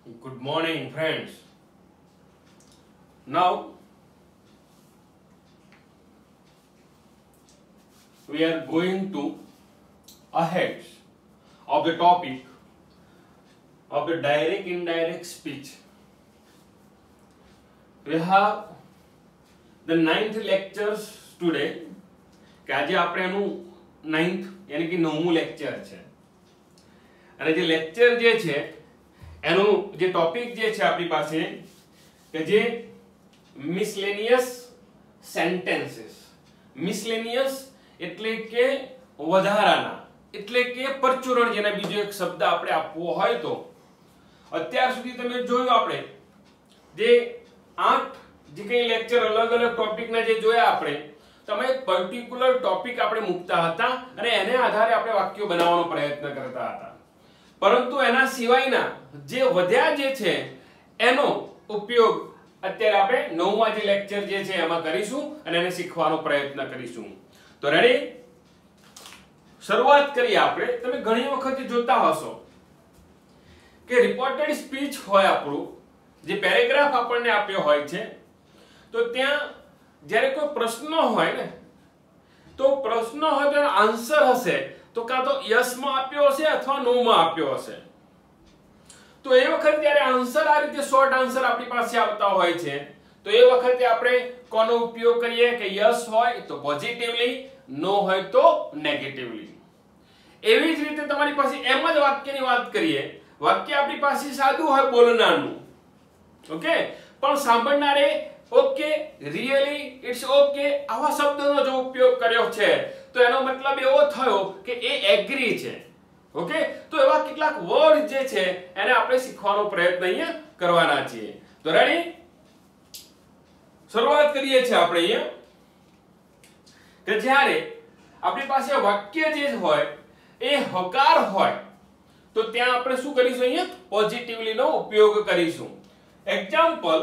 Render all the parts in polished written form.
Good morning, friends. Now we are going to ahead of the topic of the direct indirect speech. We have the 9th lectures today. કે આજે આપણે એનું 9th यानी कि 9મું lecture છે અને જે લેક્ચર જે છે એનું જે ટોપિક જે છે આપણી પાસે કે જે મિસલેનિયસ સેન્ટેન્સીસ. મિસલેનિયસ એટલે કે વધારાના, એટલે કે પરચુરણ, જેના બીજો એક શબ્દ આપણે આપવો હોય તો અત્યાર સુધી તમે જોયું આપણે જે 8 જે કઈ લેક્ચર અલગ અલગ ટોપિકના જે જોયા આપણે, તમે એક પર્ટિક્યુલર ટોપિક આપણે મૂકતા હતા અને એને આધારે આપણે વાક્યો બનાવવાનો પ્રયત્ન કરતા હતા. પરંતુ એના સિવાયના જે વધ્યા જે છે એનો ઉપયોગ અત્યારે આપણે 9મા જે લેક્ચર જે છે એમાં કરીશું અને એને શીખવાનો પ્રયત્ન કરીશું. તો રેડી, શરૂઆત કરીએ આપણે. તમે ઘણી વખત જોતા હશો કે રિપોર્ટેડ સ્પીચ હોય આપણું, જે પેરેગ્રાફ આપણને આપ્યો હોય છે, તો ત્યાં જ્યારે કોઈ પ્રશ્ન હોય ને, તો પ્રશ્ન હોય તો આન્સર હશે તો કાં તો યસ માં આપ્યો હશે અથવા નો માં આપ્યો હશે. તો એ વખતે જ્યારે આન્સર આ રીતે શોર્ટ આન્સર આપણી પાસે આવતા હોય છે, તો એ વખતે આપણે કોનો ઉપયોગ કરીએ કે યસ હોય તો પોઝિટિવલી, નો હોય તો નેગેટિવલી. એવી જ રીતે તમારી પાસે એમ જ વાક્યની વાત કરીએ, વાક્ય આપણી પાસે સાદું હોય બોલનારનું, ઓકે, પણ સાંભળનારે ઓકે, રિયલી, ઇટ્સ ઓકે આવા શબ્દોનો જો ઉપયોગ કર્યો છે તો એનો મતલબ એવો થયો કે એ એગ્રી છે. ઓકે, તો એવા કેટલાક વર્ડ જે છે એને આપણે શીખવાનો પ્રયત્ન અહીંયા કરવાના છીએ. તો રેડી, શરૂઆત કરીએ છીએ આપણે અહીંયા કે જ્યારે આપણી પાસે વાક્ય જે હોય એ હકાર હોય તો ત્યાં આપણે શું કરીશું? અહીંયા પોઝિટિવલી નો ઉપયોગ કરીશું. એક્ઝામ્પલ,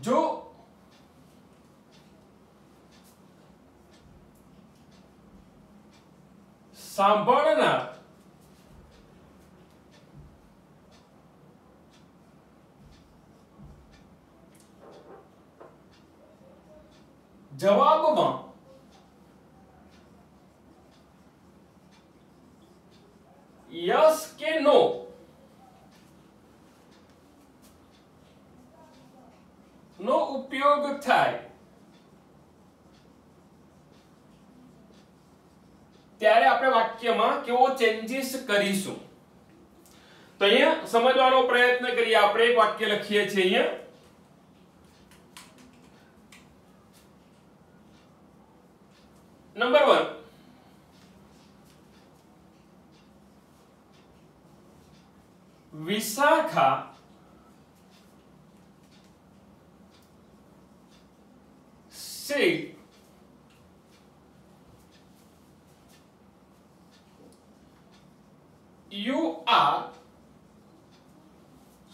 જો સાંભળનાર જવાબમાં યસ કે નો નો ઉપયોગ થાય ત્યારે આપણે વાક્યમાં કેવો ચેન્જીસ કરીશું? તો અહીંયા સમજવાનો પ્રયત્ન કરીએ. આપણે એક વાક્ય લખીએ છીએ અહીંયા, number 1, Vishakha said you are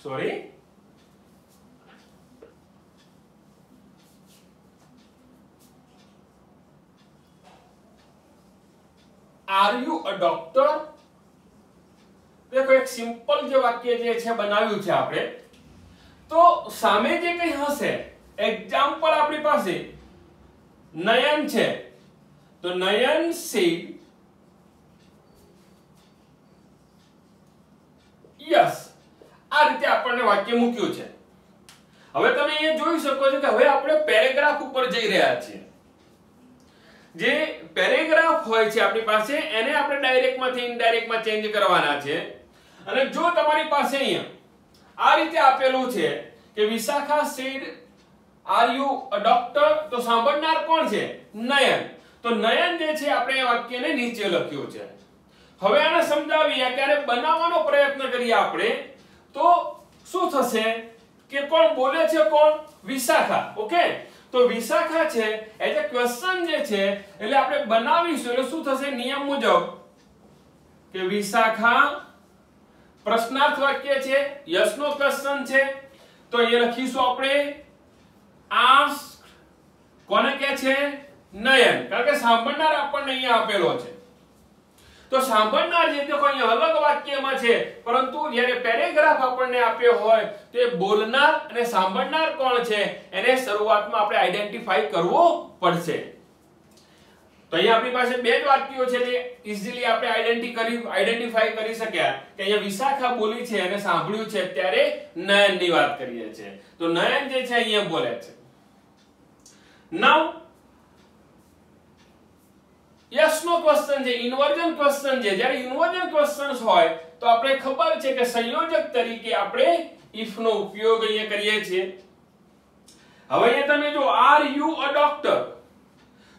sorry are you a doctor? देखो एक सिंपल जो वाक्य जे છે બનાવ્યું છે આપણે, તો સામે જે કંઈ હશે, એક્ઝામ્પલ આપણી પાસે નયન છે, તો નયન said યસ. આ રીતે આપણને વાક્ય મૂક્યું છે. હવે તમે અહીંયા જોઈ શકો છો કે હવે આપણે પેરેગ્રાફ ઉપર જઈ રહ્યા છીએ. જે પેરેગ્રાફ હોય છે આપણી પાસે એને આપણે ડાયરેક્ટ માંથી ઇનડાયરેક્ટ માં ચેન્જ કરવાના છે. અને જો તમારી પાસે અહીંયા આ રીતે આપેલું છે કે વિશાખા said are you a doctor, તો સાંભળનાર કોણ છે? નયન. તો નયન જે છે આપણે એ વાક્યને નીચે લખ્યું છે. હવે આને સમજાવીએ કે આને બનાવવાનો પ્રયત્ન કરીએ આપણે, તો શું થશે કે કોણ બોલે છે? કોણ? વિશાખા. ઓકે, તો વિશાખા છે એઝ અ ક્વેશ્ચન જે છે એટલે આપણે બનાવીશું. એટલે શું થશે? નિયમ મુજબ કે વિશાખા પ્રશ્નાર્થ વાક્ય છે, યસનો ક્વેશ્ચન છે, તો અહીંયા લખીશું આપણે આસ્ક કોને કહે છે? નયન. કારણ કે સાંભળનાર આપણને અહીંયા આપેલો છે. તો સાંભળનાર જે તો કોઈ અલગ વાક્યમાં છે, પરંતુ જ્યારે પેરેગ્રાફ આપણને આપ્યો હોય તો એ બોલનાર અને સાંભળનાર કોણ છે એને શરૂઆતમાં આપણે આઈડેન્ટિફાઈ કરવો પડશે. તો અહીંયા આપણી પાસે બે જ વાક્યો છે એટલે ઈઝીલી આપણે આઈડેન્ટિફાઈ કરી શક્યા કે અહીંયા વિશાખા બોલી છે અને સાંભળ્યું છે ત્યારે નયનની વાત કરીએ છીએ. તો નયન જે છે અહીંયા બોલે છે. નાઉ યસ નો ક્વેશ્ચન છે, ઇન્વર્જન ક્વેશ્ચન છે. જ્યારે ઇન્વર્જન ક્વેશ્ચન્સ હોય તો આપણે ખબર છે કે સંયોજક તરીકે આપણે ઇફ નો ઉપયોગ અહીંયા કરીએ છીએ. હવે અહીંયા તમે જો આર યુ અ ડોક્ટર,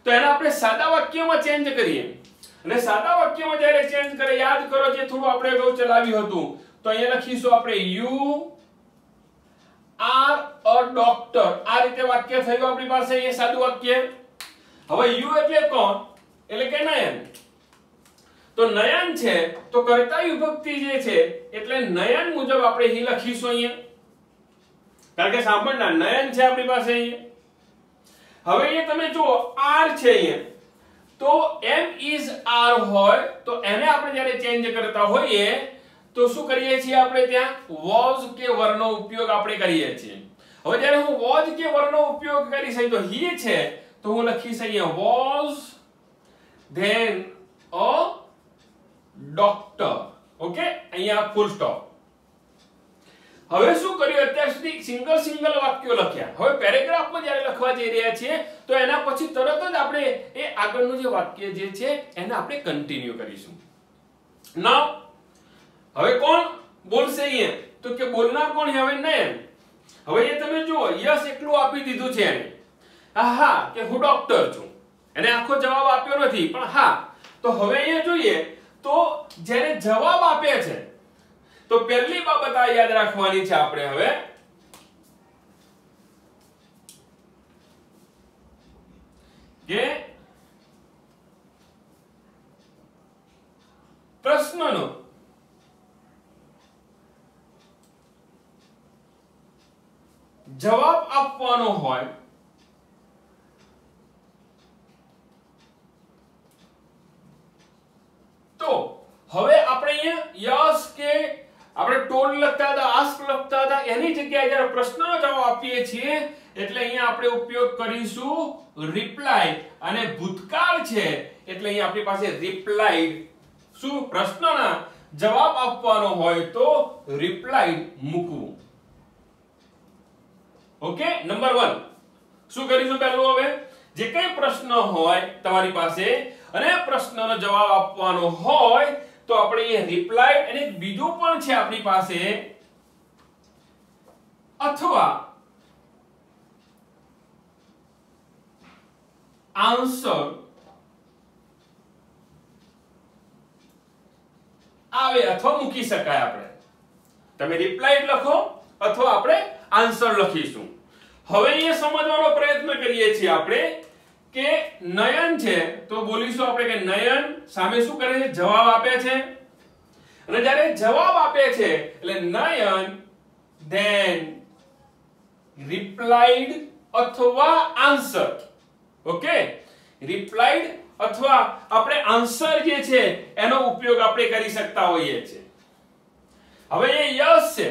તો એને આપણે સાદા વાક્યમાં ચેન્જ કરીએ અને સાદા વાક્યમાં જ્યારે ચેન્જ કરે, યાદ કરો જે થોડું આપણે અગાઉ ચલાવ્યું હતું, તો અહીંયા લખીશું આપણે યુ આર અ ડોક્ટર. આ રીતે વાક્ય થયું આપણી પાસે અહીંયા સાદું વાક્ય. હવે યુ એટલે કોણ? એટલે કે નયન. તો નયન છે તો કર્તા વિભક્તિ જે છે એટલે નયન મુજબ આપણે અહીં લખીશું અહીંયા, કારણ કે સાંભળનાર નયન છે આપણી પાસે અહીંયા. હવે અહીંયા તમે જુઓ આર છે અહીંયા, તો એમ ઇઝ આર હોય તો એને આપણે જ્યારે ચેન્જ કરતા હોઈએ તો શું કરીએ છીએ આપણે? ત્યાં વોઝ કે વરનો ઉપયોગ આપણે કરીએ છીએ. હવે જ્યારે હું વોઝ કે વરનો ઉપયોગ કરીશ તો હી છે તો હું લખીશ અહીંયા was then a doctor. Okay, અહીંયા ફૂલ સ્ટોપ. હવે શું કર્યું? અત્યાર સુધી સિંગલ વાક્યો લખ્યા. હવે પેરેગ્રાફમાં જ્યારે લખવા જઈ રહ્યા છીએ તો એના પછી તરત જ આપણે એ આગળનું જે વાક્ય જે છે એને આપણે કન્ટિન્યુ કરીશું. નાઉ હવે કોણ બોલશે અહીંયા? તો કે બોલનાર કોણ છે? હવે નયન. હવે એ તમે જુઓ યસ એકલું આપી દીધું છે એને. હા કે હું ડોક્ટર છું, એને આખો જવાબ આપ્યો નથી, પણ હા. તો હવે અહીંયા જોઈએ તો જ્યારે જવાબ આપે છે તો પહેલી બાબત આ યાદ રાખવાની છે આપણે હવે કે પ્રશ્નનો જવાબ આપવાનો હોય તો હવે આપણે અહીંયા યસ કે આપણે ટોલ્ડ લખતા હતા, આસ્ક લખતા હતા, એની જગ્યાએ જ્યારે પ્રશ્નનો જવાબ આપીએ છીએ એટલે અહીંયા આપણે ઉપયોગ કરીશું રિપ્લાય. અને ભૂતકાળ છે એટલે અહીંયા આપણી પાસે રિપ્લાઈડ. શું? પ્રશ્નના જવાબ આપવાનો હોય તો રિપ્લાઈડ મૂકવું. ઓકે, નંબર 1 શું કરીશું? પહેલું હવે જે કઈ પ્રશ્ન હોય તમારી પાસે અને પ્રશ્નનો જવાબ આપવાનો હોય તો આપણે એ રિપ્લાય, અને બીજું પણ છે આપણી પાસે અથવા આન્સર આવે અથવા મૂકી શકાય. આપણે તમે રિપ્લાય લખો અથવા આપણે આન્સર લખીશું. હવે અહીંયા સમજવાનો પ્રયત્ન કરીએ છીએ આપણે કે નયન છે તો બોલીશું આપણે કે નયન સામે શું કરે છે? જવાબ આપે છે. અને જ્યારે જવાબ આપે છે એટલે નયન then replied અથવા આન્સર. ઓકે, રિપ્લાઈડ અથવા આપણે આન્સર જે છે એનો ઉપયોગ આપણે કરી શકતા હોઈએ છીએ. હવે એ યસ છે,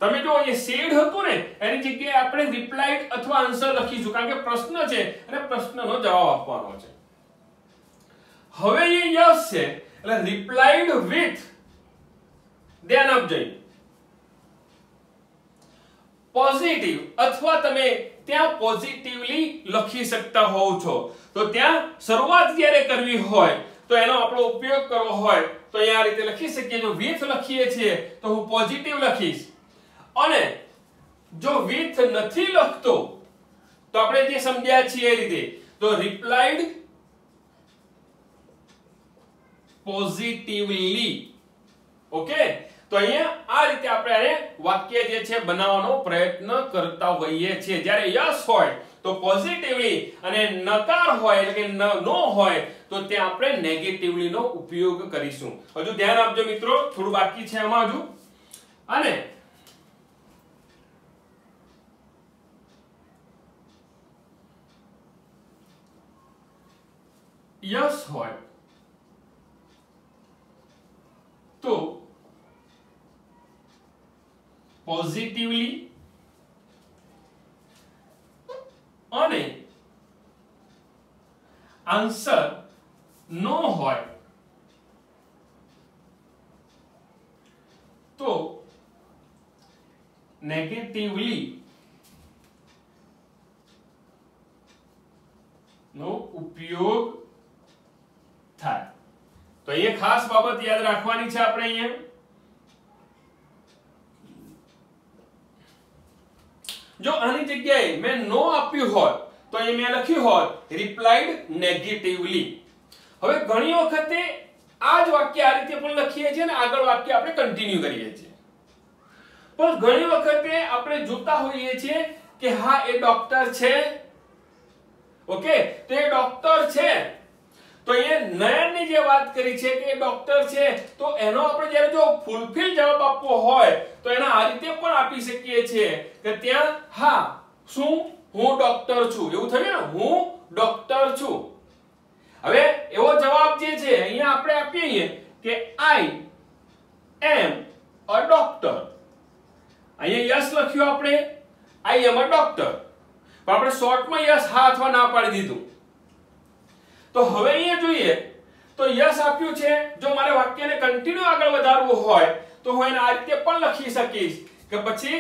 તમે જો એ સેડ હતું ને એની જગ્યાએ આપણે રિપ્લાઈડ અથવા આન્સર લખીશું, કારણ કે પ્રશ્ન છે અને પ્રશ્નનો જવાબ આપવાનો છે. હવે એ યસ છે એટલે રિપ્લાઈડ વિથ, ધ્યાન આપજો, પોઝિટિવ અથવા તમે ત્યાં પોઝિટિવલી લખી શકતા હોવ છો. તો ત્યાં શરૂઆત જ્યારે કરવી હોય તો એનો આપણો ઉપયોગ કરવો હોય તો અહીંયા આ રીતે લખી શકીએ. જો વિથ લખીએ છીએ તો હું પોઝિટિવ લખીશ, અને જો વિથ નથી લખતો તો આપણે જે સમજ્યા છીએ એ રીતે તો રિપ્લાઈડ પોઝિટિવલી. ઓકે, તો અહીંયા આ રીતે આપણે વાક્ય જે છે બનાવવાનો પ્રયત્ન કરતા હોઈએ છીએ. જ્યારે યસ હોય તો પોઝિટિવલી અને નકાર હોય એટલે કે નો હોય તો ત્યાં આપણે નેગેટિવલી નો ઉપયોગ કરીશું. હજુ ધ્યાન આપજો મિત્રો, થોડું બાકી છે આમાં હજુ. અને યસ હોય તો પોઝિટિવલી અને આન્સર નો હોય તો નેગેટિવલી નો ઉપયોગ થાય. તો અહીંયા ખાસ બાબત યાદ રાખવાની છે આપણે અહીંયા. જો આની જગ્યાએ મેં નો આપ્યું હોત તો અહીંયા મેં લખ્યું હોત રિપ્લાઇડ નેગેટિવલી. હવે ઘણી વખતે આ જ વાક્ય આ રીતે પણ લખીએ છીએ અને આગળ વાક્ય આપણે કન્ટિન્યુ કરીએ છીએ. પણ ઘણી વખતે આપણે જોતા હોઈએ છીએ કે હા એ ડોક્ટર છે. ઓકે, તો એ ડોક્ટર છે. તો અહીંયા નયનની જે વાત કરી છે કે એ ડોક્ટર છે, તો એનો આપણે જ્યારે જો ફૂલફિલ જવાબ આપવો હોય તો એના આ રીતે પણ આપી શકીએ છીએ કે ત્યાં હા શું હું ડોક્ટર છું, એવું થયું ને, હું ડોક્ટર છું. હવે એવો જવાબ જે છે અહીંયા આપણે આપીએ કે આઈ એમ અ ડોક્ટર. અહીંયા યસ લખ્યું આપણે, આઈ એમ અ ડોક્ટર, પણ આપણે શોર્ટમાં યસ હા અથવા ના પાડી દીધું. તો હવે અહીંયા જોઈએ તો યસ આપ્યું છે. જો મારે વાક્યને કન્ટિન્યુ આગળ વધારવું હોય તો હું એને આ રીતે પણ લખી શકીશ કે પછી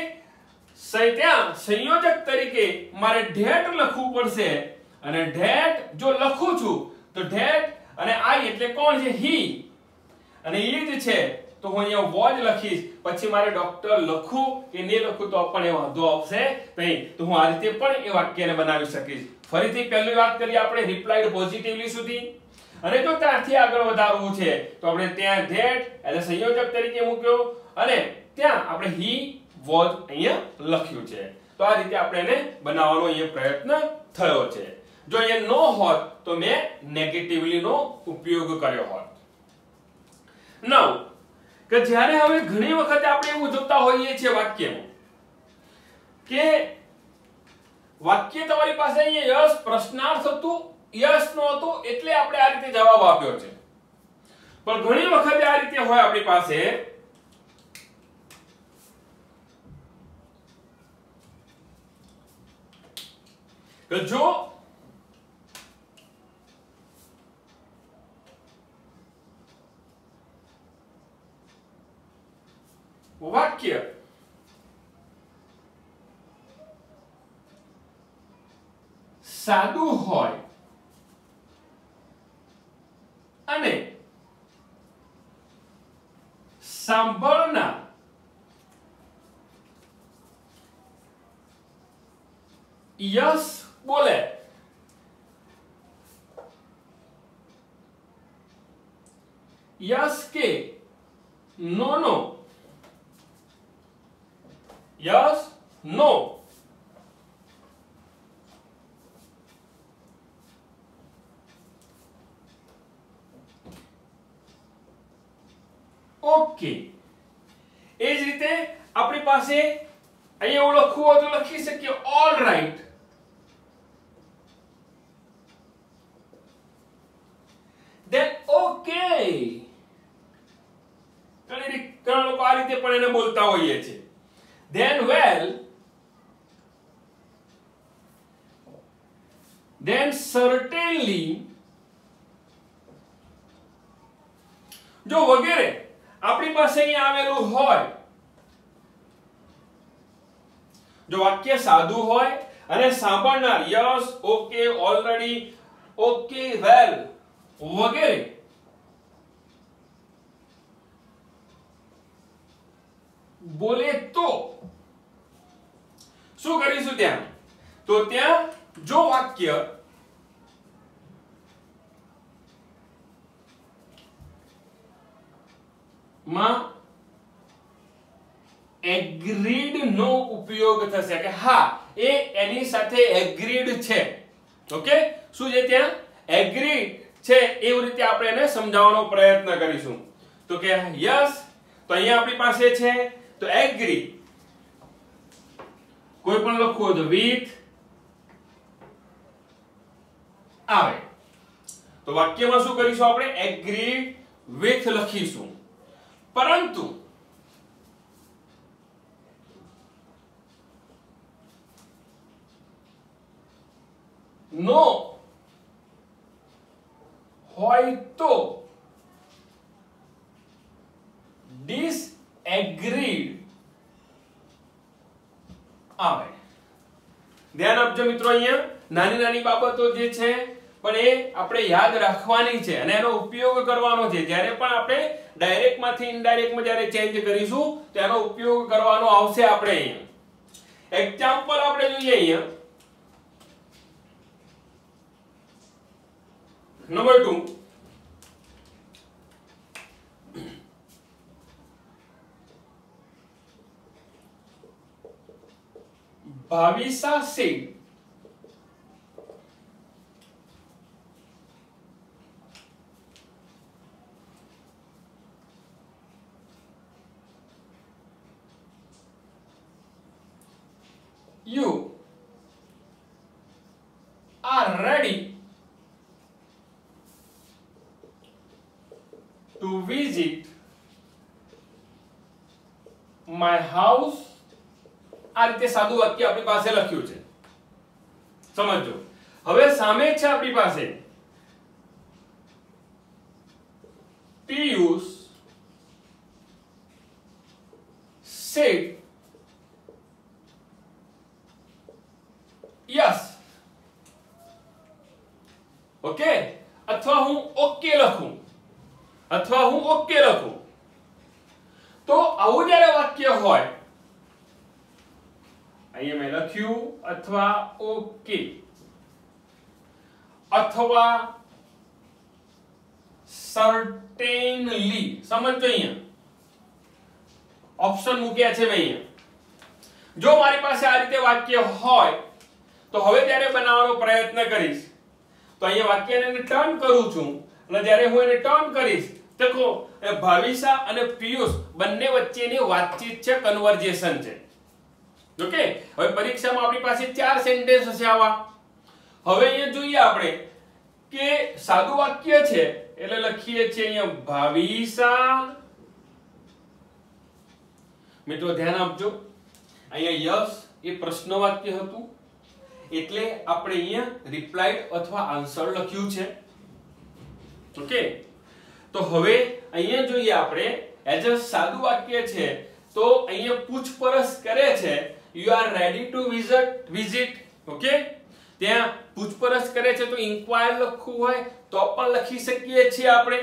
ત્યાં સંયોજક તરીકે મારે ધેટ લખવું પડશે. અને ધેટ જો લખું છું તો ધેટ અને આઈ એટલે કોણ છે, હી, અને ઈ જ છે તો હું અહીંયા વોજ લખીશ. પછી મારે ડોક્ટર લખું કે નહીં લખું તો પણ એ વાંધો આવશે નહીં. તો હું આ રીતે પણ એ વાક્યને બનાવી શકીશ. ફરીથી પહેલી વાત કરીએ આપણે રિપ્લાઇડ પોઝિટિવલી સુધી. અને જો ત્યાંથી આગળ વધારવું છે તો આપણે ત્યાં ધેટ એટલે સંયોજક તરીકે મૂક્યો અને ત્યાં આપણે હી વોઝ અહીંયા લખ્યું છે. તો આ રીતે આપણે એને બનાવવાનો અહીંયા પ્રયત્ન થયો છે. જો અહીંયા નો હોત તો મેં નેગેટિવલી નો ઉપયોગ કર્યો હોત. નાઉ કે જ્યારે હવે ઘણી વખત આપણે એવું જોતા હોઈએ છીએ વાક્યમાં કે વાક્ય તમારી પાસે અહીંયા યસ પ્રશ્નાર્થ હતું, યસ નો હતું એટલે આપણે આ રીતે જવાબ આપ્યો છે. પણ ઘણી વખત આ રીતે હોય આપણી પાસે કે જો વાક્ય સાદું હોય અને સાંભળનાર યસ બોલે યસ કે નો યસ નો ઓકે. એ જ રીતે આપણી પાસે અહીંયા એવું લખવું હોય તો લખી શકીએ ઓલ રાઈટ, then okay. ઘણા લોકો આ રીતે પણ એને બોલતા હોઈએ છે. then well, then certainly. જો વગેરે આપણી પાસે અહીંયા આવેલું હોય, જો વાક્ય સાદું હોય અને સાંભળનાર યસ, ઓકે, ઓલરેડી, ઓકે, વેલ વગેરે બોલે તો શું કરીશું ત્યાં? તો ત્યાં જો વાક્ય માં એગ્રીડ નો ઉપયોગ થશે કે હા એ એની સાથે એગ્રીડ છે. ઓકે, શું છે ત્યાં એગ્રીડ છે, એવી રીતે આપણે એને સમજાવવાનો પ્રયત્ન કરીશું. તો કે યસ, તો અહીંયા આપણી પાસે છે તો એગ્રી, કોઈ પણ લખવું હોય તો વિથ આવે. તો વાક્યમાં શું કરીશું આપણે એગ્રી વિથ લખીશું. પરંતુ નો હોય તો ડિસએગ્રીડ આવે. ધ્યાન આપજો મિત્રો, અહીંયા નાની નાની બાબતો જે છે પણ એ આપણે યાદ રાખવાની છે અને એનો ઉપયોગ કરવાનો છે. જ્યારે પણ આપણે ડાયરેક્ટ માંથી ઇનડાયરેક્ટ માં જ્યારે ચેન્જ કરીશું તો એનો ઉપયોગ કરવાનો આવશે. આપણે અહીંયા એક્ઝામ્પલ આપણે જોઈએ. અહીંયા number 2, Bhavisa said you are ready to visit my house. આ રીતે સાદું વાક્ય આપણી પાસે લખ્યું છે. સમજો, હવે સામે છે આપણી પાસે પિયુષ said yes. ઓકે, અથવા હું ઓકે લખું, અથવા હું ઓકે લખું. તો આવું જ્યારે વાક્ય હોય, અહીંયા મેં લખ્યું અથવા ઓકે અથવા સર્ટેનલી. સમજો, અહીંયા ઓપ્શન મૂક્યા છે મેં અહીંયા. જો મારી પાસે આ રીતે વાક્ય હોય તો હવે જ્યારે બનાવવાનો પ્રયત્ન કરીશ તો અહીંયા વાક્યને ટર્ન કરું છું અને જ્યારે હું એને ટર્ન કરીશ તો ભાવિસા અને પિયુષ બંને વચ્ચેની વાતચીત છે, કન્વર્જેશન છે. ઓકે, હવે પરીક્ષામાં આપણી પાસે 4 સેન્ટેન્સ હશે આવા. હવે અહીંયા જોઈએ આપણે કે સાદું વાક્ય છે એટલે લખીએ છીએ અહીંયા ભાવિસા. મિત્રો ધ્યાન આપજો, અહીંયા યસ એ પ્રશ્ન વાક્ય હતું એટલે આપણે અહીંયા રિપ્લાઈડ અથવા આન્સર લખ્યું છે. ઓકે, તો હવે અહીંયા જોઈએ આપણે એઝ અ સાદું વાક્ય છે તો અહીંયા પૂછપરછ કરે છે you are ready to visit. Okay, ત્યાં પૂછપરછ કરે છે તો ઇન્ક્વાયર લખવું હોય તો પણ લખી શકીએ છીએ આપણે.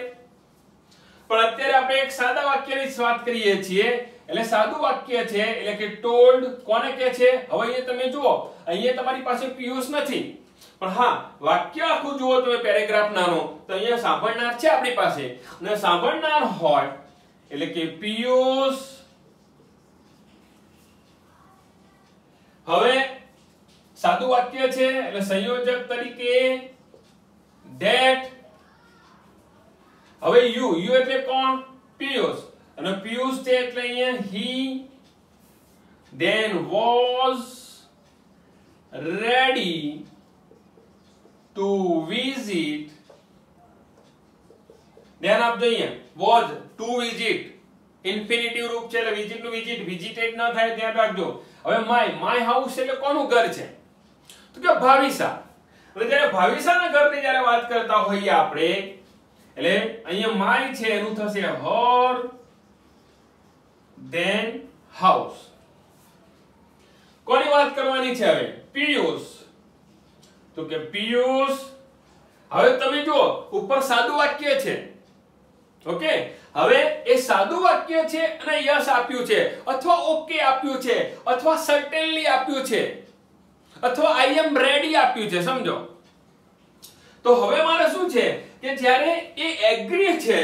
પણ અત્યારે આપણે એક સાદા વાક્યની વાત કરીએ છીએ એટલે સાદું વાક્ય છે એટલે કે told કોને કહે છે. હવે અહીંયા તમે જુઓ, અહીંયા તમારી પાસે પિયુષ નથી પણ હા વાક્ય આખું જુઓ તમે, પેરેગ્રાફ નાનો, તો અહીંયા સાંભળનાર છે આપણી પાસે અને સાંભળનાર હોય એટલે કે પિયુષ. હવે સાદું વાક્ય છે એટલે સંયોજક તરીકે that. હવે યુ એટલે કોણ? પિયુષ, અને પિયુષ છે એટલે અહીંયા he then was ready to visit. ધ્યાન આપજો, અહીંયા was to visit ઇન્ફિનિટિવ રૂપ છે એટલે વિઝિટ નું વિઝિટેડ ન થાય, ધ્યાન રાખજો. હવે માય હાઉસ એટલે કોનું ઘર છે? તો કે ભાવિસા. એટલે જ્યારે ભાવિસાના ઘરની જ્યારે વાત કરતા હોઈએ આપણે એટલે અહીંયા માય છે એનું થશે her then house. કોની વાત કરવાની છે હવે? પિયુષ. તો કે પિયુષ. હવે તમે જુઓ ઉપર સાદું વાક્ય છે. ઓકે, હવે એ સાદું વાક્ય છે અને યસ આપ્યું છે અથવા ઓકે આપ્યું છે અથવા સર્ટેનલી આપ્યું છે અથવા આઈ એમ રેડી આપ્યું છે. સમજો, તો હવે મારે શું છે કે જ્યારે એ એગ્રી છે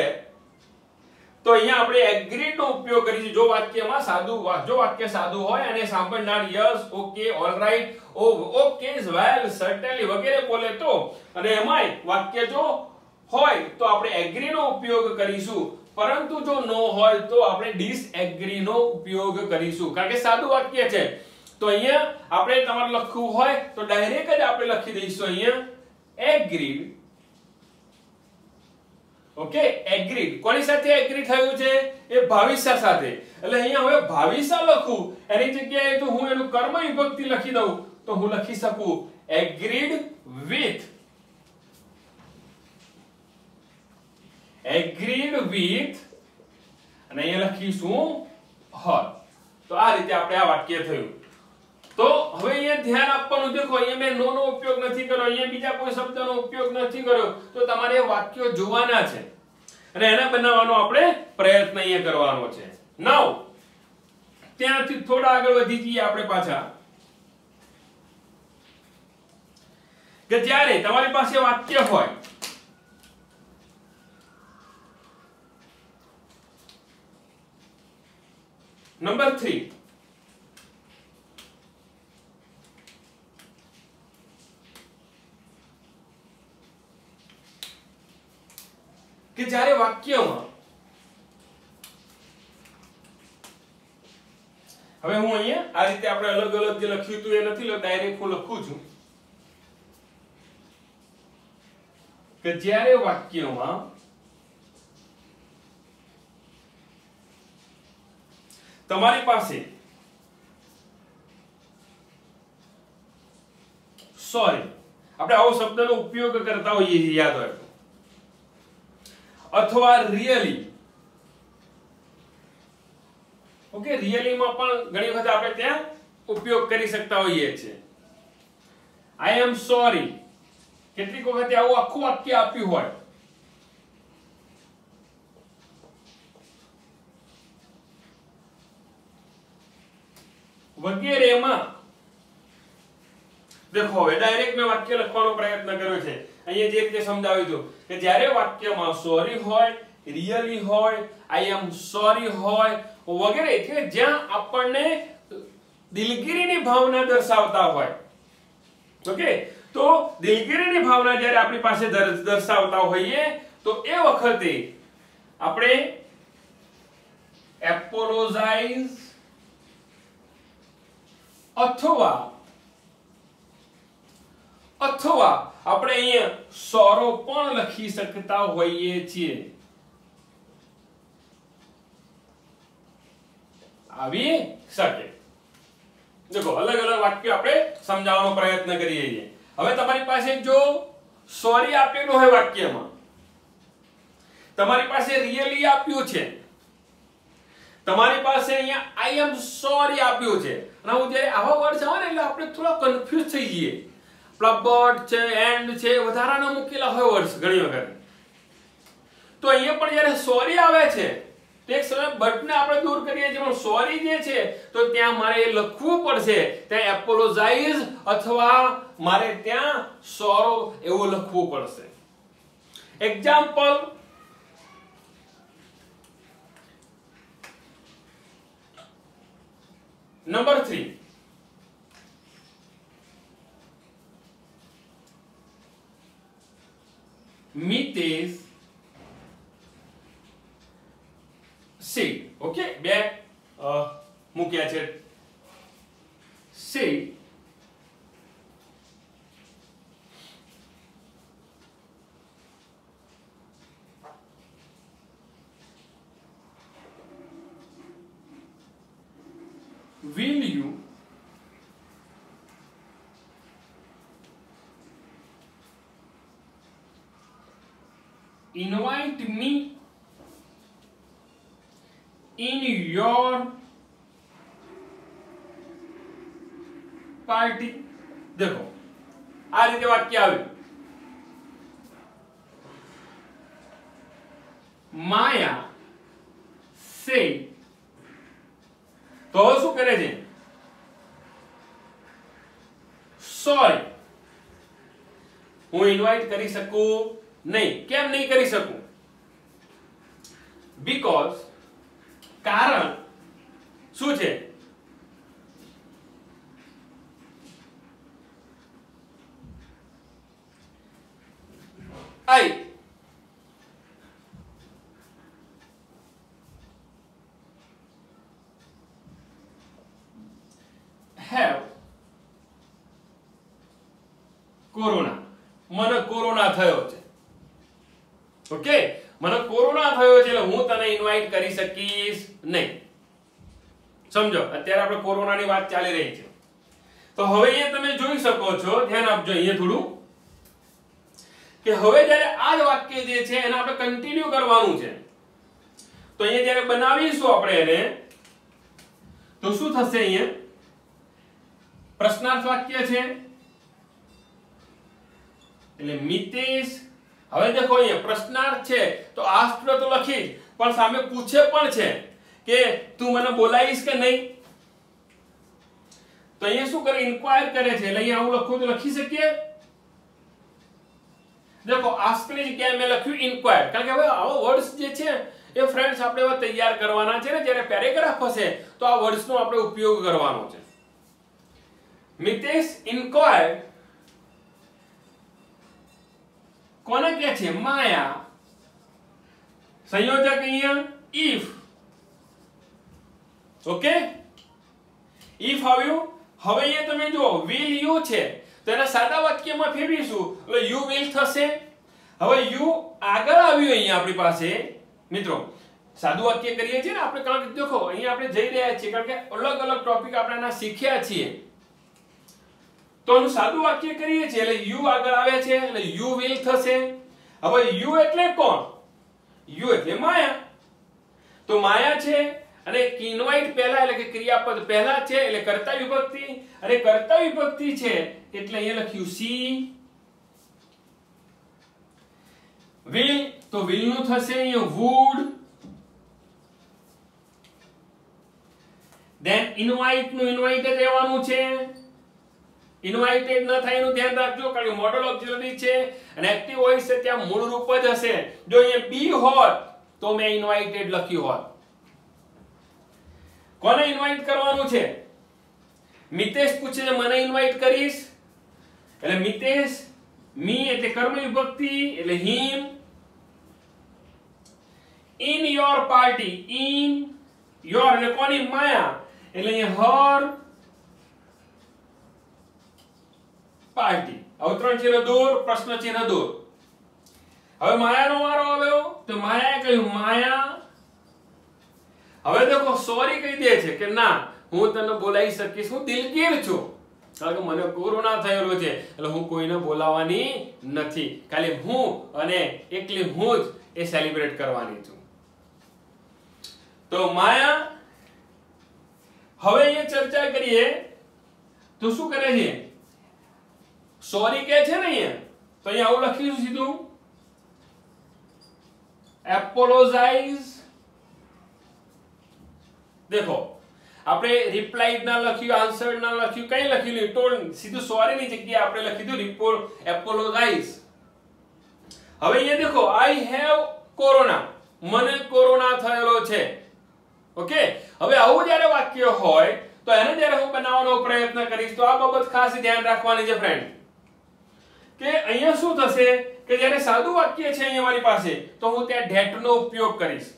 તો અહીંયા આપણે એગ્રીડ નો ઉપયોગ કરીશું જો વાક્યમાં વાક્ય સાદું હોય અને સાંભળનાર યસ, ઓકે, ઓલરાઈટ, ઓકે, વેલ, સર્ટેનલી વગેરે બોલે તો, અને એમાંય વાક્ય જો હોય તો આપણે એગ્રી નો ઉપયોગ કરીશું, પરંતુ જો નો હોય તો આપણે ડિસએગ્રી નો ઉપયોગ કરીશું, કારણ કે સાદું વાક્ય છે. તો અહીંયા આપણે તમારે લખવું હોય તો ડાયરેક્ટ જ આપણે લખી દઈશું અહીંયા એગ્રીડ. ઓકે, એગ્રીડ કોની સાથે એગ્રી થયું છે? એ ભાવિસા સાથે. એટલે અહીંયા હવે ભાવિસા લખું એની જગ્યાએ તો હું એનું કર્મ વિભક્તિ લખી દઉં તો હું લખી શકું એગ્રીડ વિથ. એગ્રીડ વિથ અને અહીંયા લખીશું હર. તો આ રીતે આપણે આ વાક્ય થયું. તો હવે અહીંયા ધ્યાન આપવાનું, દેખો અહીંયા મેં નો નો ઉપયોગ નથી કર્યો, અહીંયા બીજા કોઈ શબ્દનો ઉપયોગ નથી કર્યો, તો તમારે વાક્યો જોવાના છે અને એને બનાવવાનો આપણે પ્રયત્ન અહીંયા કરવાનો છે. નાઉ ત્યાંથી થોડા આગળ વધી જઈએ આપણે પાછા, કે જ્યારે તમારી પાસે વાક્ય હોય નંબર 3, કે જ્યારે વાક્યમાં હવે હું અહીંયા આ રીતે આપણે અલગ અલગ જે લખ્યું હતું એ નથી, ડાયરેક્ટ હું લખું છું કે જ્યારે વાક્યમાં તમારી પાસે સોરી, આપણે આવો શબ્દનો ઉપયોગ કરતા હોઈએ છીએ, યાદ હોય, અથવા રિયલી. ઓકે, રિયલી માં પણ ઘણી વખત આપણે ત્યાં ઉપયોગ કરી શકતા હોઈએ છીએ. આઈ એમ સોરી, કેટલીક વખત આવું આખું વાક્ય આપ્યું હોય, વગેરેમાં. દેખો હવે ડાયરેક્ટ મેં વાક્ય લખવાનો પ્રયત્ન કર્યો છે. અહીંયા જે રીતે સમજાવ્યું હતું કે જ્યારે વાક્યમાં સોરી હોય, રિયલી હોય, આઈ એમ સોરી હોય વગેરે, કે જ્યાં આપણને દિલગીરીની ભાવના દર્શાવતા હોય. ઓકે, તો દિલગીરીની ભાવના જ્યારે આપણી પાસે દર્શાવતા હોઈએ તો એ વખતે આપણે એપોલોજાઇઝ અથવા આપણે અહીંયા સોરો પણ લખી શકતા હોઈએ છીએ. આવી શકે. દેખો અલગ અલગ વાક્ય આપણે સમજાવવાનો પ્રયત્ન કરીએ છીએ. હવે તમારી પાસે જો સોરી આપેલું હોય વાક્યમાં, તમારી પાસે રિયલી આપ્યું છે, તમારી પાસે અહીંયા આઈ એમ સોરી આપ્યું છે, અને હું જ્યારે આવા વર્ડ આવે ને એટલે આપણે થોડા કન્ફ્યુઝ થઈ જઈએ. બટ છે, એન્ડ છે, વધારાના મૂકેલા હોય વર્ડ્સ ઘણી વખત. તો અહીંયા પણ જ્યારે સોરી આવે છે તે સમય બટ ને આપણે દૂર કરીએ છીએ, પણ સોરી જે છે તો ત્યાં મારે લખવું પડશે, ત્યાં એપોલોજાઇઝ અથવા મારે ત્યાં સોરો એવું લખવું પડશે. Example, number 3, Mitesh said. Okay, બે મૂક્યા છે. said will you invite me in your party? देखो आ રીતે વાક્ય આવ્યું. માયા સે, તો શું કરે છે? સોરી, હું ઇન્વાઇટ કરી શકું નહીં. કેમ નહીં કરી શકું? બીકોઝ કારણ શું છે? I have corona. મને કોરોના થયો છે. ઓકે, મને કોરોના થયો છે એટલે હું તને ઇન્વાઇટ કરી શકીશ નહીં. સમજો, અત્યારે આપણે કોરોનાની વાત ચાલી રહી છે. તો હવે અહીંયા તમે જોઈ શકો છો, ધ્યાન આપજો અહીંયા થોડું, કે હવે જ્યારે આ જ વાક્ય જે છે એને આપણે કન્ટિન્યુ કરવાનું છે. તો અહીંયા જ્યારે બનાવીશું આપણે એને, તો શું થશે? અહીંયા પ્રશ્નાર્થ વાક્ય છે એટલે મિતેશ. હવે દેખો અહીંયા પ્રશ્નાર્થ છે તો આસ્ક્ડ તો લખી, પણ સામે પૂછે પણ છે કે તું મને બોલાવીશ કે નહીં. તો અહીંયા શું કરે? ઇન્ક્વાયર કરે છે. એટલે અહીંયા આવું લખું તો લખી શકીએ. देखो आस्क ની જગ્યાએ મેં લખ્યું ઇન્ક્વાયર, કારણ કે હવે આવા વર્ડ્સ જે છે એ ફ્રેન્ડ્સ આપણે હવે તૈયાર કરવાના છે ને. જ્યારે પેરેગ્રાફ હશે તો આ વર્ડ્સનો આપણે ઉપયોગ કરવાનો છે. મિતેશ ઇન્ક્વાયર કોને કહે છે? માયા. સંયોજક અહીંયા if. ઓકે, if આવ્યું. હવે અહીંયા તમે જો will you છે તો એના સાદા વાક્યમાં ફેરવીશું એટલે you will થશે. હવે you આગળ આવ્યું અહીંયા આપણી પાસે. મિત્રો સાદું વાક્ય કરીએ છીએ ને આપણે, કારણ કે દેખો અહીંયા આપણે જઈ રહ્યા છીએ, કારણ કે અલગ અલગ ટોપિક આપણે આના શીખ્યા છીએ. તો એનું સાદું વાક્ય કરીએ છીએ એટલે you આગળ આવે છે એટલે you will થશે. હવે you એટલે કોણ? you એટલે માયા. તો માયા છે અને ઇન્વાઇટ પહેલા એટલે કે ક્રિયાપદ પહેલા છે એટલે કર્તા વિભક્તિ, અને કર્તા વિભક્તિ છે એટલે અહીંયા લખ્યું સી. will તો will નું થશે અહીંયા would. then invite નું invited રહેવાનું છે. ઇન્વાઇટેડ ન થાય એનું ધ્યાન રાખજો, કારણ કે મોડલ ઓક્સિલરી છે અને એક્ટિવ વોઇસ છે ત્યાં મૂળ રૂપ જ હશે. જો અહીંયા બી હોત તો મેં ઇન્વાઇટેડ લખ્યું હોત. કોને ઇન્વાઇટ કરવાનું છે? મિતેશ પૂછે છે મને ઇન્વાઇટ કરીશ, એટલે મિતેશ મી એટલે કર્મ વિભક્તિ એટલે him. in your party, in your એટલે કોની? માયા. એટલે અહીંયા her પાર્ટી. અવતરણ ચિહ્ન દૂર, પ્રશ્ન ચિહ્ન દૂર. હવે માયાનો વારો આવ્યો તો માયાએ કહ્યું માયા. હવે દેખો સોરી કહી દે છે કે ના હું તને બોલાવી શકીશ, હું દિલગીર છું, કારણ કે મને કોરોના થયેલો છે એટલે હું કોઈને બોલાવવાની નથી, ખાલી હું અને એકલી હું જ એ સેલિબ્રેટ કરવાની છું. તો માયા હવે એ ચર્ચા કરીએ તો શું કરે છે? સોરી કે છે ને અહીંયા, તો અહીંયા આવું લખીશું સીધું એપોલોજાઇઝ. દેખો આપણે રિપ્લાઇડ ના લખ્યું, આન્સર્ડ ના લખ્યું, કઈ લખ્યું નહીં, ટોલ્ડ. સીધું સોરી ની જગ્યાએ આપણે લખી દીધું એપોલોજાઇઝ. હવે અહીંયા દેખો આઈ હેવ કોરોના, મને કોરોના થયેલો છે. ઓકે, હવે આવું જ્યારે વાક્ય હોય તો એને જ્યારે હું બનાવવાનો પ્રયત્ન કરીશ તો આ બાબત ખાસ ધ્યાન રાખવાની છે ફ્રેન્ડ, કે અહીંયા શું થશે કે જ્યારે સાદું વાક્ય છે અહીંયા મારી પાસે તો હું ત્યાં that નો ઉપયોગ કરીશ,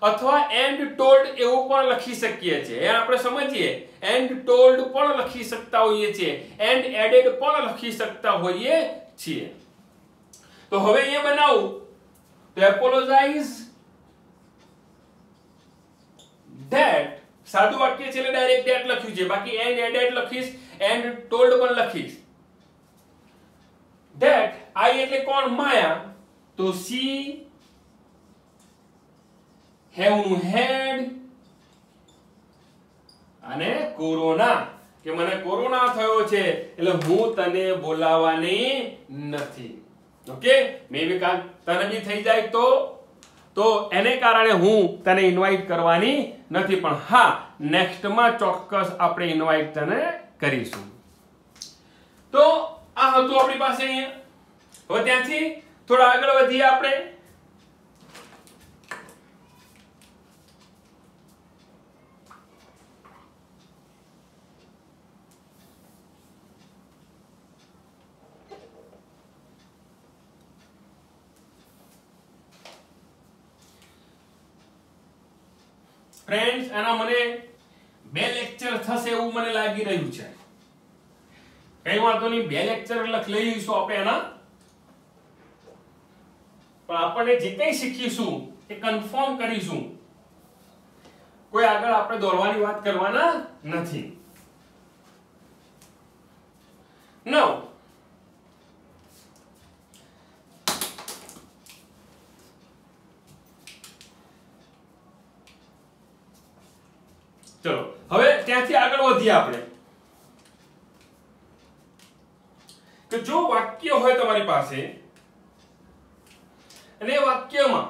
અથવા and told એવું પણ લખી શકીએ છીએ. એ આપણે સમજીએ, and told પણ લખી શકતા હોઈએ છીએ, and added પણ લખી શકતા હોઈએ છીએ. તો હવે અહીંયા બનાવું તો apologize that. સાદું વાક્ય છે એટલે ડાયરેક્ટ that લખ્યું છે, બાકી and added લખીશ, and told પણ લખીશ. that I એટલે કોણ? માયા. તો she have નું had અને કોરોના, કે મને કોરોના થયો છે એટલે હું તને બોલાવવાની નથી. ઓકે, મે બી તને બી થઈ જાય તો એને કારણે હું તને ઇન્વાઇટ કરવાની નથી, પણ હા નેક્સ્ટ માં ચોક્કસ આપણે ઇન્વાઇટ તને કરીશું. તો આ હતું આપણી પાસે અહીંયા. હવે ત્યાંથી થોડા આગળ વધીએ આપણે. ફ્રેન્ડ્સ આના મને 2 લેક્ચર થશે એવું મને લાગી રહ્યું છે. કઈ વાંધો નહીં, 2 લેક્ચર લઈ લઈશું આપણે આના, પણ આપણે જે કંઈ શીખીશું એ કન્ફર્મ કરીશું. કોઈ આગળ આપણે દોરવાની વાત કરવાના નથી. Now ચલો હવે ત્યાંથી આગળ વધીએ આપણે કે જો વાક્ય હોય તમારી પાસે અને એ વાક્યમાં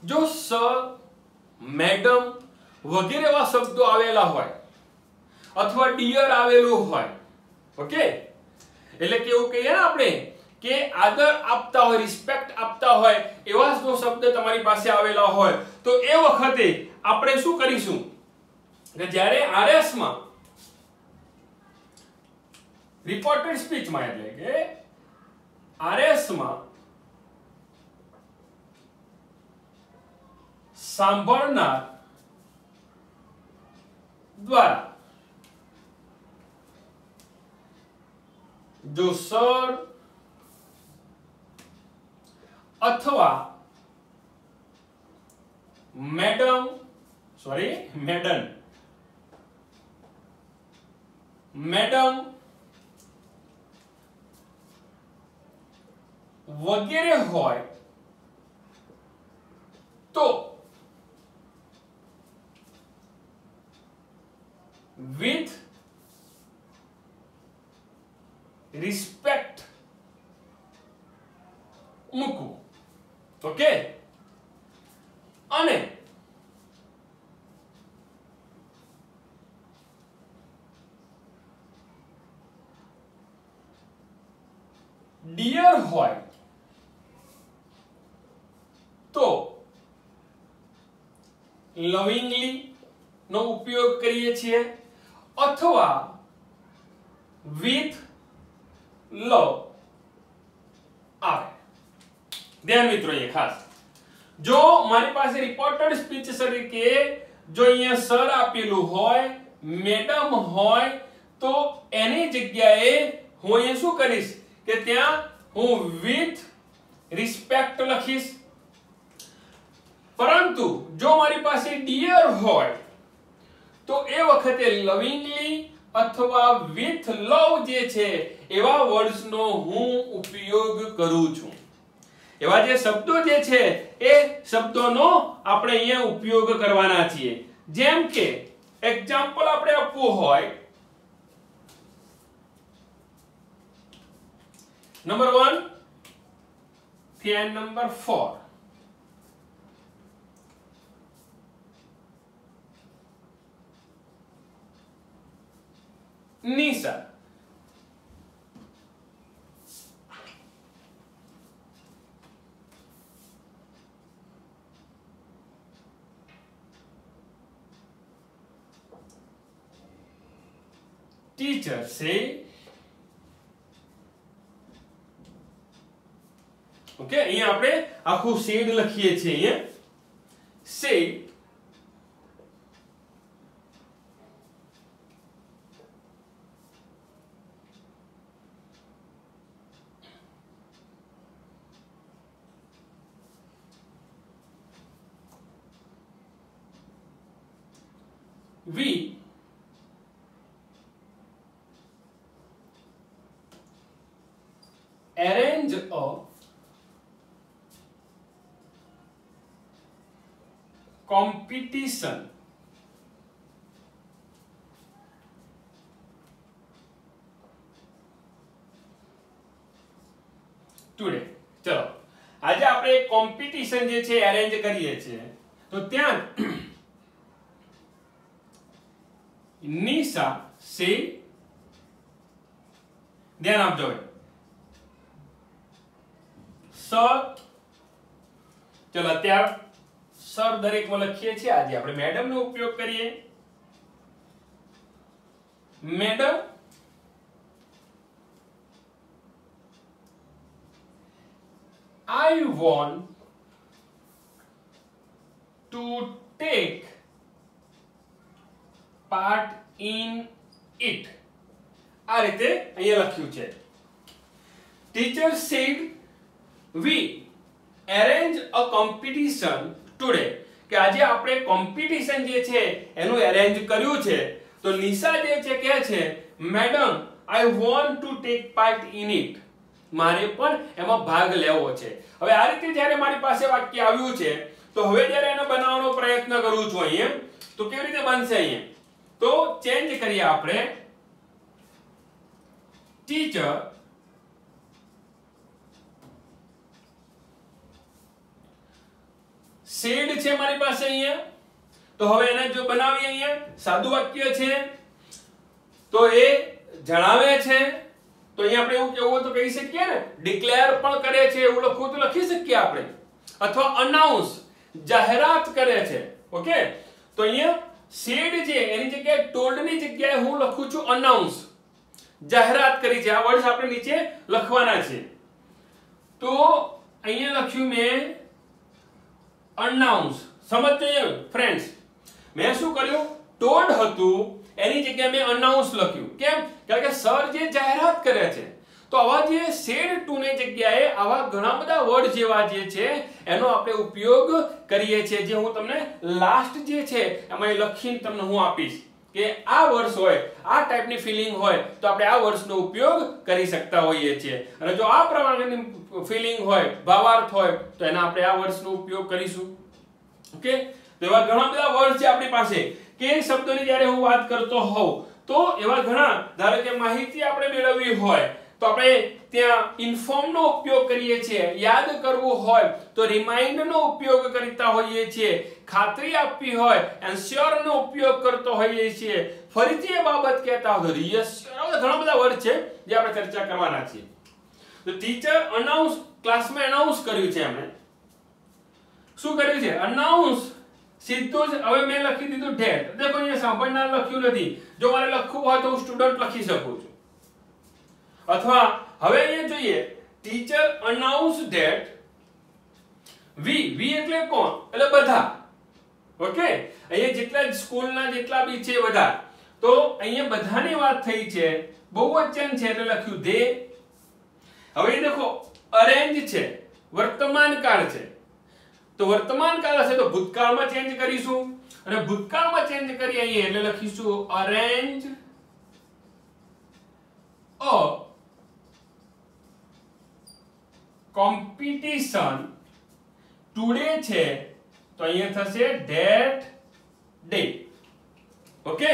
જો સર, મેડમ વગેરે એવા શબ્દો આવેલા હોય અથવા ડિયર આવેલું હોય, ઓકે, એટલે કેવું કહીએ ને આપણે કે આદર આપતા હોય, રિસ્પેક્ટ આપતા હોય એવા જો શબ્દ તમારી પાસે આવેલા હોય તો એ વખતે આપણે શું કરીશું કે જ્યારે આરએસ માં, રિપોર્ટેડ સ્પીચમાં, એટલે કે આરએસ માં સાંભળનાર દ્વારા જો સર અથવા મેડમ વગેરે હોય તો with respect મૂકવું, ઓકે. અને ડિયર હોય તો લવિંગલી નો ઉપયોગ કરીએ છીએ અથવા with love આવે. ધ્યાન મિત્રો, એ ખાસ જો મારી પાસે રિપોર્ટેડ સ્પીચ તરીકે જો અહીંયા સર આપેલું હોય, મેડમ હોય તો એની જગ્યાએ હું અહીંયા શું કરીશ કે ત્યાં હું with respect લખીશ. પરંતુ જો મારી પાસે ડિયર હોય તો એ વખતે લવિંગલી અથવા with love જે છે એવા વર્ડ્સ નો હું ઉપયોગ કરું છું. એવા જે શબ્દો જે છે એ શબ્દોનો આપણે અહીંયા ઉપયોગ કરવાના છીએ. જેમ કે એક્ઝામ્પલ આપણે આપવું હોય, નંબર 1 થી and number 4. Nisa. Teacher say, okay, અહીંયા આપણે આખું શેડ લખીએ છીએ. અહીંયા say we arrange a competition today. ચલો આજે આપણે કોમ્પિટિશન જે છે અરેન્જ કરીએ છીએ તો ત્યાં નિશા સે, ધ્યાન આપજો સર, ચલો અત્યારે સર દરેકમાં લખીએ છીએ. આજે આપણે મેડમ નો ઉપયોગ કરીએ. Madam I want to take part in it. આ રીતે અહીંયા લખ્યું છે. Teacher said we arrange a competition today. કે આજે આપણે કોમ્પિટિશન જે છે એનું અરેન્જ કર્યું છે. તો નિશા જે છે કહે છે madam I want to take part in it. મારે પણ એમાં ભાગ લેવો છે. હવે આ રીતે જ્યારે મારી પાસે વાક્ય આવ્યું છે તો હવે જ્યારે એને બનાવવાનો પ્રયત્ન કરું છું અહીંયા તો કેવી રીતે બનશે અહીંયા? તો ચેન્જ કરીએ આપણે. ટીચર સેડ છે મારી પાસે અહીંયા, તો હવે એને જો બનાવીએ અહીંયા સાદું વાક્ય છે તો એ જણાવે છે. તો અહીંયા આપણે એવું કેવું તો કહી શકીએ ને, ડિક્લેર પણ કરે છે એવું લખવું તો લખી શકીએ આપણે, અથવા અનાઉન્સ જાહેરાત કરે છે. ઓકે, તો અહીંયા સેડ છે એની જગ્યાએ ટોલ્ડ ની જગ્યાએ હું લખું છું અનાઉન્સ, જાહેરાત કરી છે. આ વર્ડ્સ આપણે નીચે લખવાના છે. તો અહીંયા લખ્યું મેં અનાઉન્સ. સમજજો ફ્રેન્ડ્સ, મેં શું કર્યું? ટોલ્ડ હતું એની જગ્યાએ મેં અનાઉન્સ લખ્યું. કેમ? કારણ કે સર જે જાહેરાત કરે છે. તો આવા જે સેડ ટુ ની જગ્યાએ આવા ઘણા બધા વર્ડ જેવા જે છે એનો આપણે ઉપયોગ કરીએ છીએ, જે હું તમને લાસ્ટ જે છે એમાં લખીને તમને હું આપીશ કે આ વર્ષ હોય, આ ટાઈપની ફિલિંગ હોય તો આપણે આ વર્ષનો ઉપયોગ કરી શકતા હોઈએ છીએ. અને જો આ પ્રમાણેની ફિલિંગ હોય, ભાવાર્થ હોય તો એના આપણે આ વર્ષનો ઉપયોગ કરીશું. ઓકે, તો એવા ઘણા બધા વર્ડ છે આપણી પાસે કે શબ્દોની જ્યારે હું વાત કરતો હોઉં તો એવા ઘણા, ધારો કે માહિતી આપણે મેળવવી હોય તો આપણે ત્યાં ઇન્ફોર્મ નો ઉપયોગ કરીએ છીએ. યાદ કરવું હોય તો રિમાઇન્ડ નો ઉપયોગ કરતા હોઈએ છીએ. ખાતરી આપવી હોય એન્શ્યોર નો ઉપયોગ કરતો હોઈએ છીએ. ફરીથી એ બાબત કહેતા હોય રિએશ્યોર, ઘણા બધા વર્ડ છે જે આપણે ચર્ચા કરવાના છીએ. તો ટીચર અનાઉન્સ, ક્લાસમાં અનાઉન્સ કર્યું છે. એમણે શું કર્યું છે? અનાઉન્સ. સીધું જ હવે મેં લખી દીધું ડેટ. દેખો અહીંયા સાંભળનાર લખ્યું નથી. જો મારે લખવું હોય તો હું સ્ટુડન્ટ લખી શકું છું. અથવા હવે અહીંયા જોઈએ ટીચર અનાઉન્સ ધેટ વી એટલે કોણ? એટલે બધા. ઓકે, અહીંયા જેટલા સ્કૂલના જેટલા બી છે બધા. તો અહીંયા બધાની વાત થઈ છે, બહુવચન છે એટલે લખ્યું ધે. હવે દેખો અરેન્જ છે, વર્તમાન કાળ છે. તો વર્તમાન કાળ હશે તો ભૂતકાળમાં ચેન્જ કરીશું, અને ભૂતકાળમાં ચેન્જ કરીએ અહીંયા એટલે લખીશું અરેન્જ અ કોમ્પિટિશન ટુડે છે તો અહીંયા થશે ધેટ ડે. ઓકે,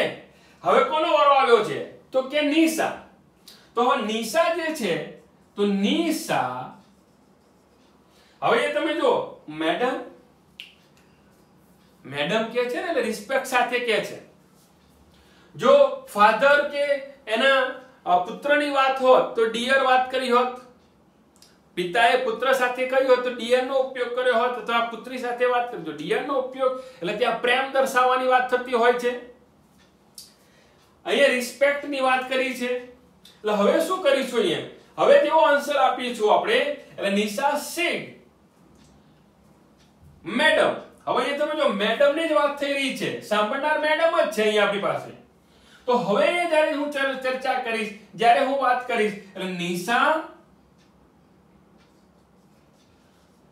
હવે કોનો વારો આવ્યો છે? તો કે નિશા. તો હવે નિશા જે છે તો નિશા, હવે એ તમે જો મેડમ, મેડમ કે છે ને એટલે રિસ્પેક્ટ સાથે કે છે. જો ફાધર કે એના પુત્રની વાત હોત તો ડિયર વાત કરી હોત, પિતાએ પુત્ર સાથે કહ્યું હોત તો ડિયર નો ઉપયોગ કર્યો હોત, અથવા પુત્રી સાથે વાત કરી તો ડિયર નો ઉપયોગ, એટલે ત્યાં પ્રેમ દર્શાવવાની વાત થતી હોય છે. અહીંયા રિસ્પેક્ટ ની વાત કરી છે. એટલે હવે શું કરીશું? અહીંયા હવે તેવો આન્સર આપીશું આપણે. એટલે નિશા સેડ મેડમ. હવે અહીંયા તમે જો મેડમ ની જ વાત થઈ રહી છે, સાંભળનાર મેડમ જ છે અહીંયા આપણી પાસે. તો હવે જ્યારે હું ચર્ચા કરીશ, જ્યારે હું વાત કરીશ એટલે નિશા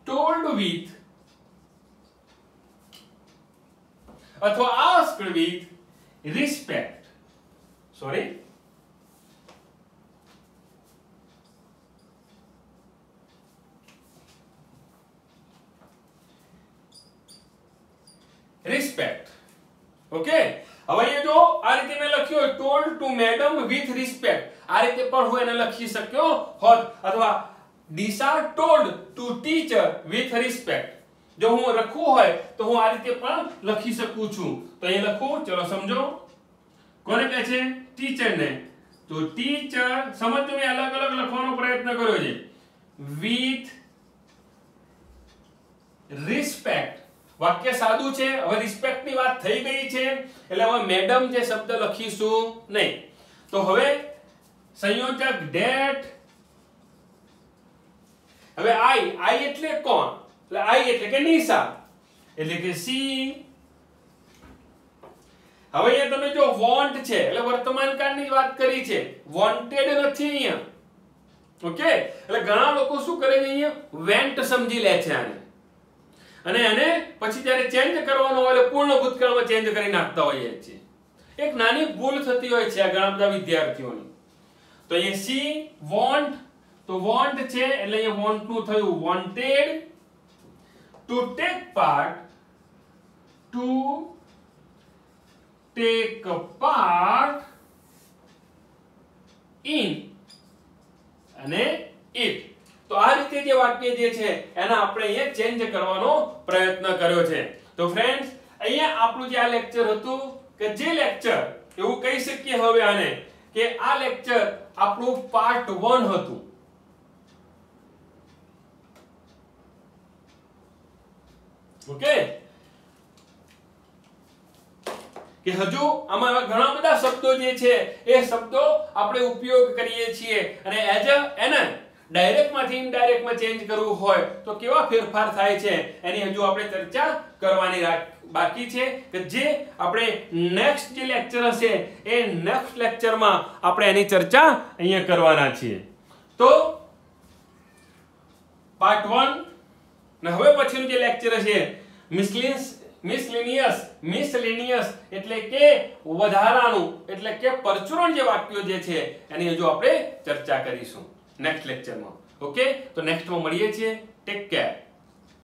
told with અથવા asked with respect. Sorry, respect. Okay, હવે અહીંયા જો આ રીતે મેં લખ્યું told to madam with respect, આ રીતે પણ હું એને લખી શક્યો હોત, અથવા Nisha told to teacher with respect. જો હું લખવું હોય તો હું આ રીતે પણ લખી શકું છું. તો અહીં લખું, ચલો સમજો. કોને કહે છે? ટીચરને. તો ટીચર, સમજો મેં અલગ અલગ લખવાનો પ્રયત્ન કર્યો છે. with respect. વાક્ય સાદું છે. હવે રિસ્પેક્ટ ની વાત થઈ ગઈ છે એટલે હવે મેડમ જે શબ્દ લખીશું નહીં. તો હવે સંયોજક that હવે I એટલે કોણ? એટલે I એટલે કે નિશા, એટલે કે સી. હવે અહીંયા તમે જો વોન્ટ છે એટલે વર્તમાન કાળની વાત કરી છે, વોન્ટેડ નથી અહીંયા. ઓકે, એટલે ઘણા લોકો શું કરે છે અહીંયા વેન્ટ સમજી લે છે આને, અને એને પછી જ્યારે ચેન્જ કરવાનો હોય એટલે પૂર્ણ ભૂતકાળમાં ચેન્જ કરી નાખતા હોઈએ છે. એક નાની ભૂલ થતી હોય છે આ ઘણા બધા વિદ્યાર્થીઓની. તો અહીંયા સી વોન્ટ, તો વોન્ટ છે એટલે અહીંયા વોન્ટ નું થયું wanted, to take part, to take part in અને ઇટ. તો આ રીતે જે વાક્ય જે છે એના આપણે અહીંયા ચેન્જ કરવાનો પ્રયત્ન કર્યો છે. તો ફ્રેન્ડ્સ, અહીંયા આપણું જે આ લેક્ચર હતું, કે જે લેક્ચર એવું કહી શકીએ હવે આને કે આ લેક્ચર આપણું પાર્ટ 1 હતું. ઓકે, કે હજુ આમાં ઘણા બધા શબ્દો જે છે એ શબ્દો આપણે ઉપયોગ કરીએ છીએ, અને એઝ એને ડાયરેક્ટ માંથી ઇનડાયરેક્ટ માં ચેન્જ કરવું હોય તો કેવા ફેરફાર થાય છે એની હજુ આપણે ચર્ચા કરવાની બાકી છે, કે જે આપણે નેક્સ્ટ જે લેક્ચર હશે એ નેક્સ્ટ લેક્ચરમાં આપણે એની ચર્ચા અહીંયા કરવાના છીએ. તો પાર્ટ 1 ને હવે પછીનું જે લેક્ચર હશે મિસલેનિયસ એટલે કે વધારાનું, એટલે કે પરચુરણ જે વાક્યો જે છે એની હજુ આપણે ચર્ચા કરીશું નેક્સ્ટ લેક્ચરમાં. ઓકે, તો નેક્સ્ટમાં મળીએ છીએ. Take care.